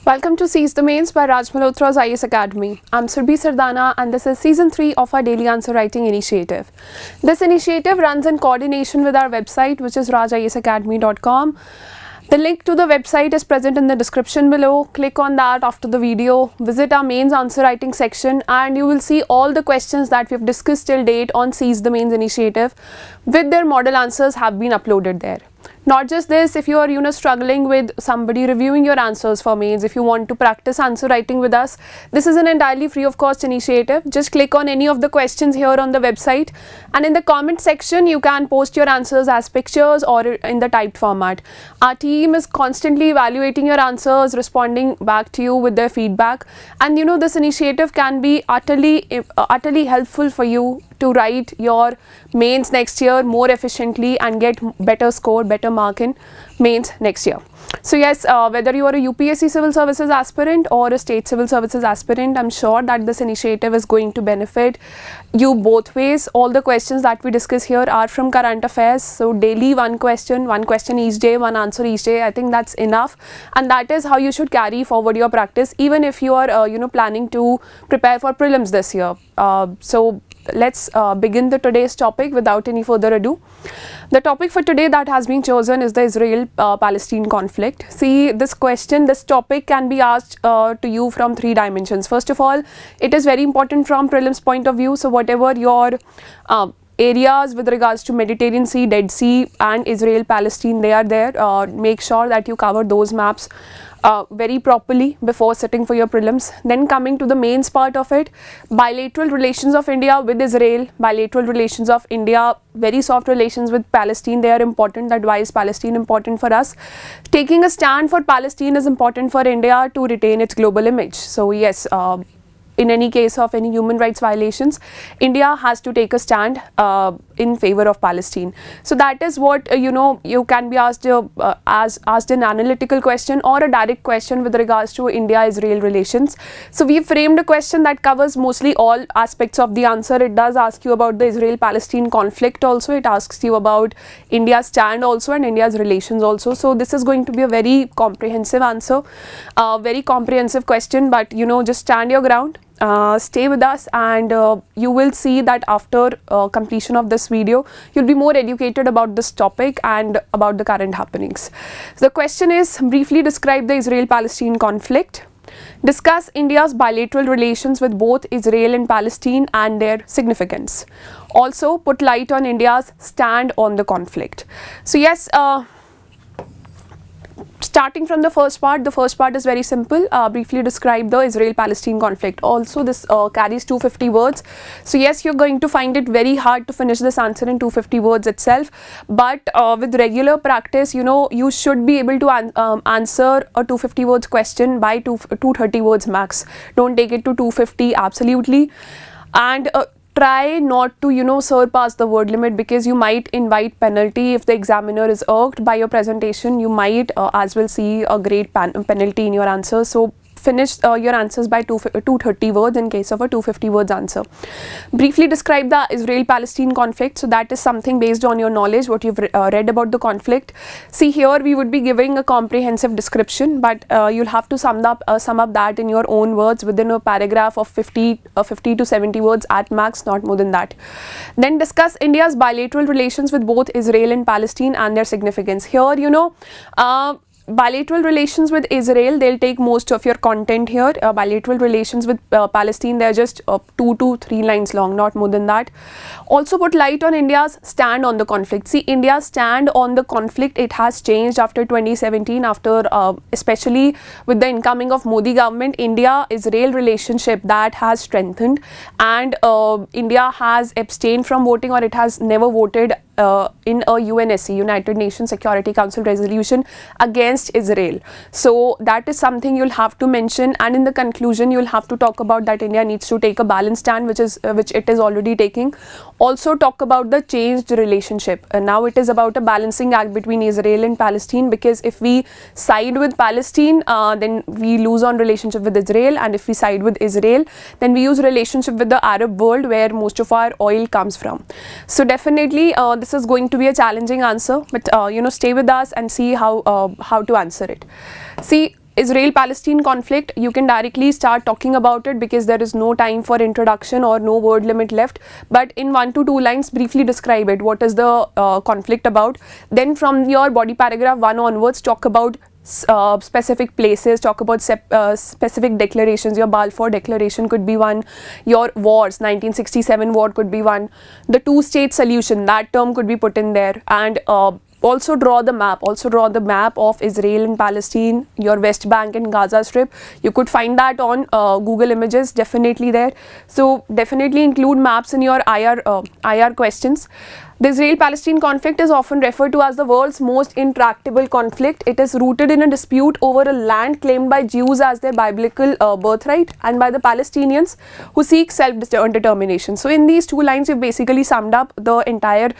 Welcome to Seize the Mains by Malhotra's IAS Academy. I'm Surbhi Sardana and this is Season 3 of our Daily Answer Writing Initiative. This initiative runs in coordination with our website, which is rajIASacademy.com. The link to the website is present in the description below. Click on that after the video, visit our mains answer writing section and you will see all the questions that we've discussed till date on Seize the Mains initiative with their model answers have been uploaded there. Not just this, if you are struggling with somebody reviewing your answers for mains, if you want to practice answer writing with us, this is an entirely free of cost initiative. Just click on any of the questions here on the website and in the comment section you can post your answers as pictures or in the typed format. Our team is constantly evaluating your answers, responding back to you with their feedback, and this initiative can be utterly helpful for you to write your mains next year more efficiently and get better score, better mark in mains next year. So yes, whether you are a UPSC civil services aspirant or a state civil services aspirant, I'm sure that this initiative is going to benefit you both ways. All the questions that we discuss here are from current affairs, so daily one question each day, one answer each day. I think that's enough, and that is how you should carry forward your practice even if you are planning to prepare for prelims this year. So let's begin today's topic without any further ado. The topic for today that has been chosen is the Israel-Palestine conflict. See, this topic can be asked to you from three dimensions. First of all, it is very important from prelims point of view. So whatever your areas with regards to Mediterranean Sea, Dead Sea and Israel-Palestine, they are there. Make sure that you cover those maps very properly before sitting for your prelims. Then coming to the mains part of it, bilateral relations of India with Israel, bilateral relations of India, very soft relations with Palestine, they are important. That why is Palestine important for us? Taking a stand for Palestine is important for India to retain its global image. So yes, in any case of any human rights violations, India has to take a stand in favor of Palestine. So that is what you can be asked asked an analytical question or a direct question with regards to India-Israel relations. So we framed a question that covers mostly all aspects of the answer. It does ask you about the Israel-Palestine conflict also. It asks you about India's stand also and India's relations also. So this is going to be a very comprehensive answer, very comprehensive question, but just stand your ground. Stay with us and you will see that after completion of this video you'll be more educated about this topic and about the current happenings. So the question is, briefly describe the Israel-Palestine conflict, discuss India's bilateral relations with both Israel and Palestine and their significance, also put light on India's stand on the conflict. So yes, starting from the first part is very simple. Briefly describe the Israel-Palestine conflict. Also this carries 250 words. So yes, you're going to find it very hard to finish this answer in 250 words itself, but with regular practice, you should be able to answer a 250 words question by 230 words max. Don't take it to 250 absolutely, and try not to surpass the word limit, because you might invite penalty if the examiner is irked by your presentation. You might as well see a great penalty in your answer. So finish your answers by 230 words in case of a 250 words answer. Briefly describe the Israel-Palestine conflict. So that is something based on your knowledge, what you've read about the conflict. See, here we would be giving a comprehensive description, but you'll have to sum up that in your own words within a paragraph of 50 to 70 words at max, not more than that. Then discuss India's bilateral relations with both Israel and Palestine and their significance. Here, bilateral relations with Israel, they'll take most of your content here. Bilateral relations with Palestine, they're just 2 to 3 lines long, not more than that. Also put light on India's stand on the conflict. See, India's stand on the conflict, it has changed after 2017, after especially with the incoming of Modi government. India-Israel relationship, that has strengthened, and India has abstained from voting, or it has never voted in a UNSC, United Nations Security Council resolution against Israel. So that is something you'll have to mention, and in the conclusion you'll have to talk about that India needs to take a balanced stand, which it is already taking. Also talk about the changed relationship. Now it is about a balancing act between Israel and Palestine, because if we side with Palestine, then we lose on relationship with Israel, and if we side with Israel, then we use relationship with the Arab world where most of our oil comes from. So definitely this is going to be a challenging answer, but stay with us and see how to answer it. See, Israel-Palestine conflict, you can directly start talking about it because there is no time for introduction or no word limit left. But in 1 to 2 lines, briefly describe it. What is the conflict about? Then from your body paragraph 1 onwards, talk about specific places, talk about specific declarations. Your Balfour Declaration could be one. Your wars, 1967 war could be one. The two-state solution, that term could be put in there. And also draw the map of Israel and Palestine, your West Bank and Gaza Strip. You could find that on Google Images, definitely there. So definitely include maps in your IR questions. The Israel-Palestine conflict is often referred to as the world's most intractable conflict. It is rooted in a dispute over a land claimed by Jews as their biblical birthright and by the Palestinians who seek self-determination. So in these 2 lines, you've basically summed up the entire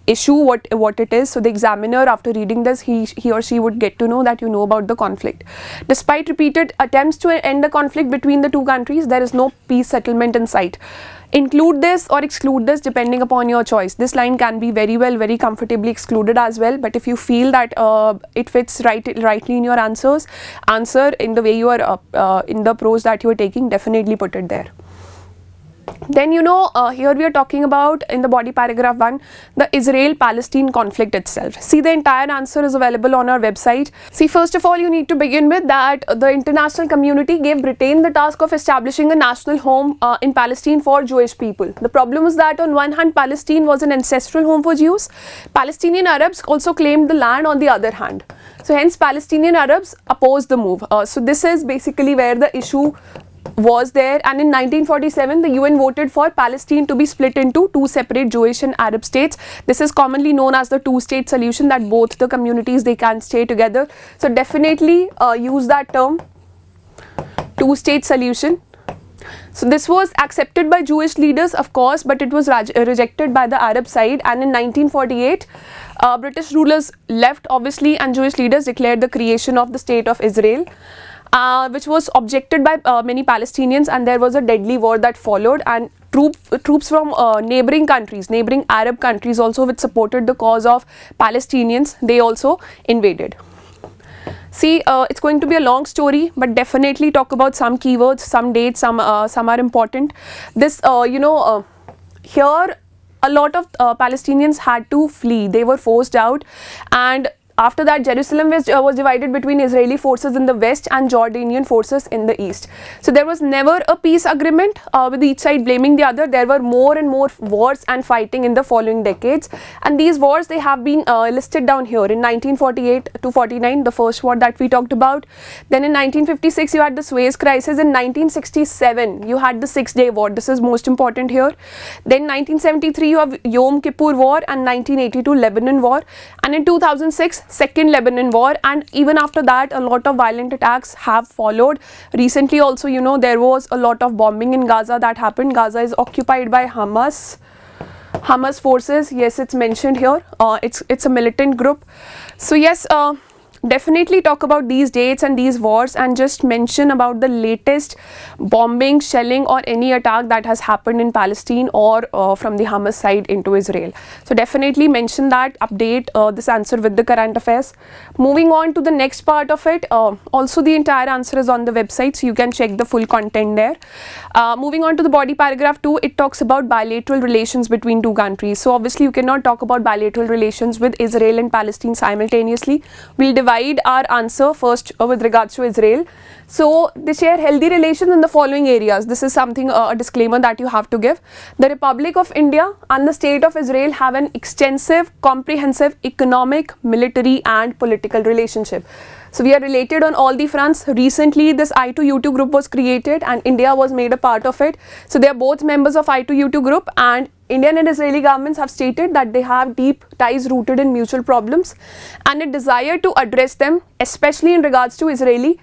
issue, what it is. So the examiner, after reading this, he or she would get to know that you know about the conflict. Despite repeated attempts to end the conflict between the 2 countries, there is no peace settlement in sight. Include this or exclude this depending upon your choice. This line can be very comfortably excluded as well, but if you feel that it fits rightly in your answer in the way you are in the prose that you are taking, definitely put it there. Then here we are talking about, in the body paragraph 1, the Israel-Palestine conflict itself. See, the entire answer is available on our website. See, first of all, you need to begin with that the international community gave Britain the task of establishing a national home in Palestine for Jewish people. The problem was that on one hand, Palestine was an ancestral home for Jews. Palestinian Arabs also claimed the land on the other hand. So hence, Palestinian Arabs opposed the move. So this is basically where the issue was there, and in 1947 the UN voted for Palestine to be split into 2 separate Jewish and Arab states. This is commonly known as the two-state solution, that both the communities, they can stay together. So definitely use that term, two-state solution. So this was accepted by Jewish leaders, of course, but it was rejected by the Arab side, and in 1948 British rulers left, obviously, and Jewish leaders declared the creation of the state of Israel, which was objected by many Palestinians, and there was a deadly war that followed, and troops from neighboring Arab countries also, which supported the cause of Palestinians, they also invaded. See, it's going to be a long story, but definitely talk about some keywords, some dates, some are important. This, here a lot of Palestinians had to flee. They were forced out, and after that, Jerusalem was divided between Israeli forces in the west and Jordanian forces in the east. So there was never a peace agreement with each side blaming the other. There were more and more wars and fighting in the following decades. And these wars, they have been listed down here in 1948 to 49, the first war that we talked about. Then in 1956, you had the Suez Crisis. In 1967, you had the 6-day war. This is most important here. Then 1973, you have Yom Kippur War, and 1982, Lebanon War. And in 2006, Second Lebanon War, and even after that a lot of violent attacks have followed. Recently also, there was a lot of bombing in Gaza that happened. Gaza is occupied by Hamas forces. Yes, it's mentioned here. It's a militant group. So yes, definitely talk about these dates and these wars, and just mention about the latest bombing, shelling or any attack that has happened in Palestine or from the Hamas side into Israel. So definitely mention that, update this answer with the current affairs. Moving on to the next part of it, also the entire answer is on the website, so you can check the full content there. Moving on to the body paragraph 2, it talks about bilateral relations between 2 countries. So obviously you cannot talk about bilateral relations with Israel and Palestine simultaneously. We'll divide our answer first with regards to Israel. So they share healthy relations in the following areas. This is something, a disclaimer that you have to give. The Republic of India and the State of Israel have an extensive, comprehensive economic, military and political relationship. So we are related on all the fronts. Recently this I2U2 group was created and India was made a part of it. So they are both members of I2U2 group, and Indian and Israeli governments have stated that they have deep ties rooted in mutual problems and a desire to address them, especially in regards to Israeli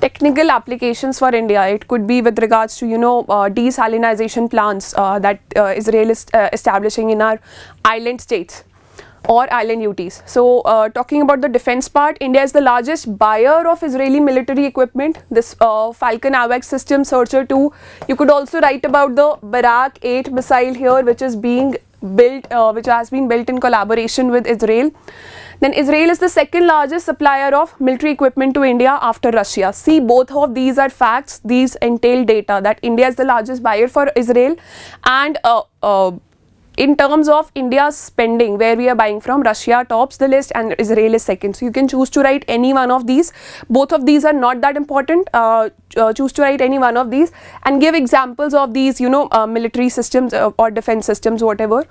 technical applications for India. It could be with regards to desalinization plants that Israel is establishing in our island states or island UTs. So talking about the defense part, India is the largest buyer of Israeli military equipment. This Falcon AWACS system, Searcher 2. You could also write about the Barak 8 missile here, which is being built, which has been built in collaboration with Israel. Then Israel is the second largest supplier of military equipment to India after Russia. See, both of these are facts. These entail data that India is the largest buyer for Israel, and in terms of India's spending, where we are buying from, Russia tops the list and Israel is second. So you can choose to write any one of these. Both of these are not that important. Choose to write any one of these and give examples of these, military systems or defense systems, whatever.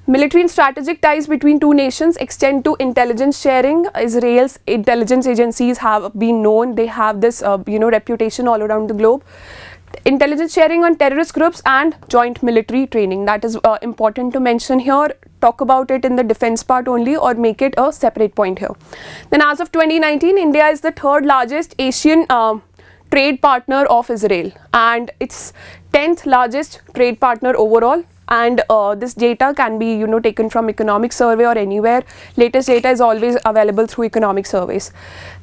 Military and strategic ties between two nations extend to intelligence sharing. Israel's intelligence agencies have been known. They have this, reputation all around the globe. Intelligence sharing on terrorist groups and joint military training. That is important to mention here. Talk about it in the defense part only or make it a separate point here. Then as of 2019, India is the third largest Asian trade partner of Israel and its 10th largest trade partner overall. And this data can be taken from economic survey or anywhere. Latest data is always available through economic surveys.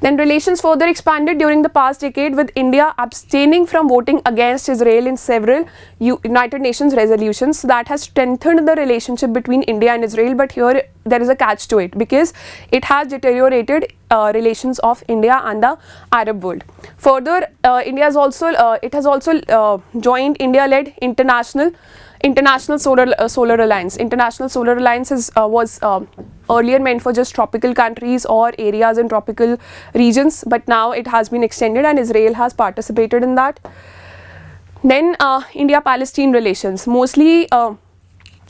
Then relations further expanded during the past decade, with India abstaining from voting against Israel in several United Nations resolutions. So that has strengthened the relationship between India and Israel, but here there is a catch to it because it has deteriorated relations of India and the Arab world. Further, India has also joined India-led International Solar Alliance. International Solar Alliance was earlier meant for just tropical countries or areas in tropical regions, but now it has been extended and Israel has participated in that. Then India-Palestine relations. Mostly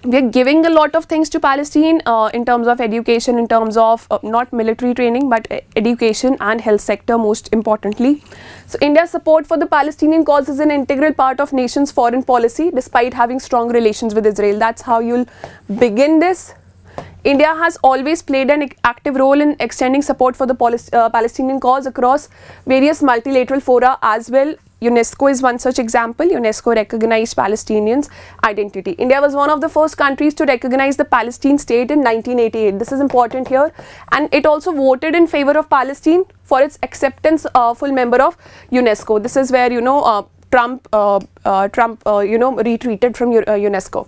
we are giving a lot of things to Palestine in terms of education, in terms of not military training but education and health sector most importantly. So India's support for the Palestinian cause is an integral part of nation's foreign policy despite having strong relations with Israel. That's how you'll begin this. India has always played an active role in extending support for the Palestinian cause across various multilateral fora as well. UNESCO is one such example. UNESCO recognized Palestinians' identity. India was one of the first countries to recognize the Palestine state in 1988. This is important here. And it also voted in favor of Palestine for its acceptance full member of UNESCO. This is where, Trump retreated from UNESCO.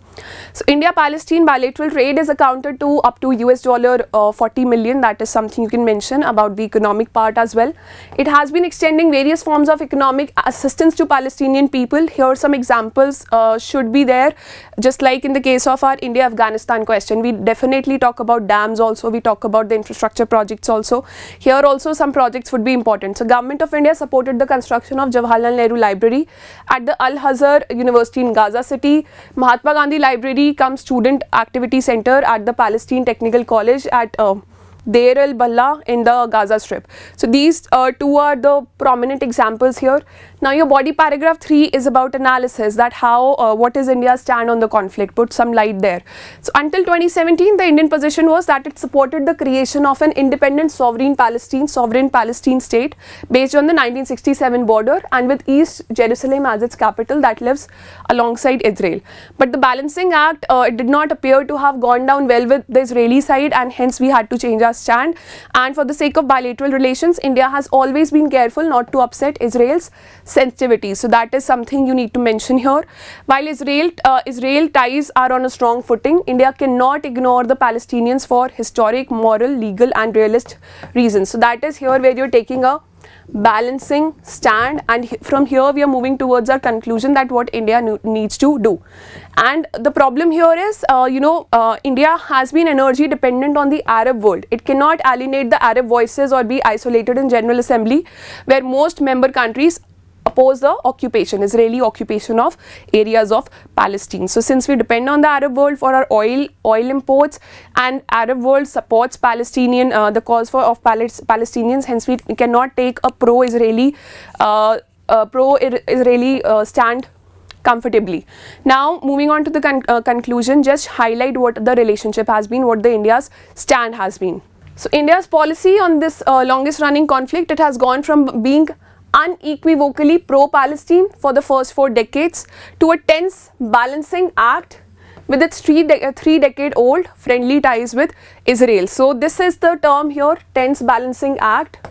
So India-Palestine bilateral trade is accounted to up to $40 million. That is something you can mention about the economic part as well. It has been extending various forms of economic assistance to Palestinian people. Here some examples should be there. Just like in the case of our India-Afghanistan question, we definitely talk about dams also. We talk about the infrastructure projects also. Here also some projects would be important. So Government of India supported the construction of Jawaharlal Nehru Library at the Al-Azhar University in Gaza City. Mahatma Gandhi Library cum Student Activity Center at the Palestine Technical College at Deir el-Ballah in the Gaza Strip. So these two are the prominent examples here. Now your body paragraph 3 is about analysis, that how what is India's stand on the conflict, put some light there. So until 2017 the Indian position was that it supported the creation of an independent sovereign Palestine state based on the 1967 border and with East Jerusalem as its capital that lives alongside Israel. But the balancing act it did not appear to have gone down well with the Israeli side, and hence we had to change our stand. And for the sake of bilateral relations, India has always been careful not to upset Israel's sensitivity. So that is something you need to mention here. While Israel ties are on a strong footing, India cannot ignore the Palestinians for historic, moral, legal and realist reasons. So that is here where you're taking a balancing stand, and from here we are moving towards our conclusion that what India needs to do. And the problem here is India has been energy dependent on the Arab world. It cannot alienate the Arab voices or be isolated in General Assembly where most member countries oppose the Israeli occupation of areas of Palestine. So since we depend on the Arab world for our oil imports, and Arab world supports Palestinian the cause of Palestinians, hence we cannot take a pro-Israeli stand comfortably. Now moving on to the conclusion, just highlight what the relationship has been, what the India's stand has been. So India's policy on this longest running conflict, it has gone from being unequivocally pro-Palestine for the first 4 decades to a tense balancing act with its 3-decade-old friendly ties with Israel. So this is the term here, tense balancing act.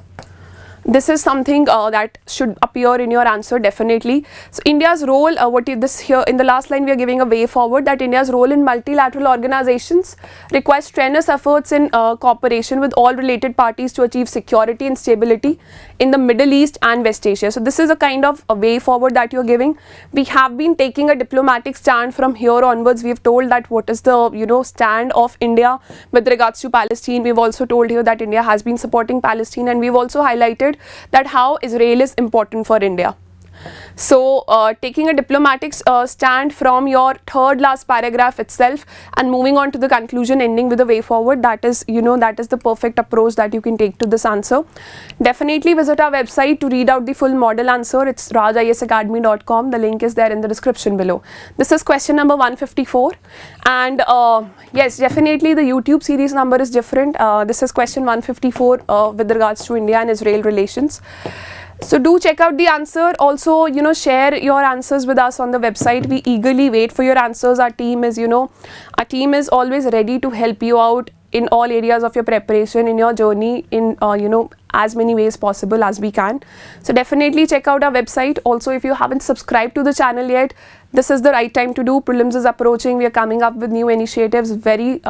This is something that should appear in your answer definitely. So India's role, this here in the last line we are giving a way forward, that India's role in multilateral organizations requires strenuous efforts in cooperation with all related parties to achieve security and stability in the Middle East and West Asia. So this is a kind of a way forward that you are giving. We have been taking a diplomatic stand from here onwards. We have told that what is the stand of India with regards to Palestine. We've also told here that India has been supporting Palestine, and we've also highlighted that how Israel is important for India. So taking a diplomatic stand from your third last paragraph itself and moving on to the conclusion ending with a way forward, that is that is the perfect approach that you can take to this answer. Definitely visit our website to read out the full model answer. It's rajisacademy.com. The link is there in the description below. This is question number 154, and yes, definitely the YouTube series number is different. This is question 154 with regards to India and Israel relations. So do check out the answer. Also, share your answers with us on the website. We eagerly wait for your answers. Our team is always ready to help you out in all areas of your preparation, in your journey, in as many ways possible as we can. So definitely check out our website. Also, if you haven't subscribed to the channel yet, this is the right time to do. Prelims is approaching. We are coming up with new initiatives very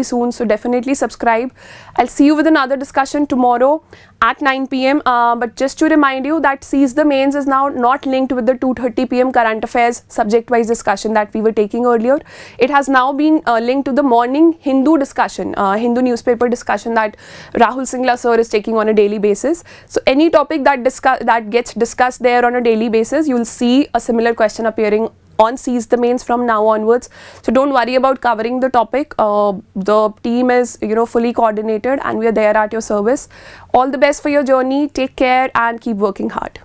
soon. So definitely subscribe. I'll see you with another discussion tomorrow at 9 p.m. But just to remind you that Seize the Mains is now not linked with the 2:30 p.m. current affairs subject-wise discussion that we were taking earlier. It has now been linked to the morning Hindu discussion, Hindu newspaper discussion that Rahul Singla sir is taking on a daily basis. So any topic that gets discussed there on a daily basis, you'll see a similar question appearing on Seize the Mains from now onwards. So don't worry about covering the topic. The team is fully coordinated, and we are there at your service. All the best for your journey. Take care and keep working hard.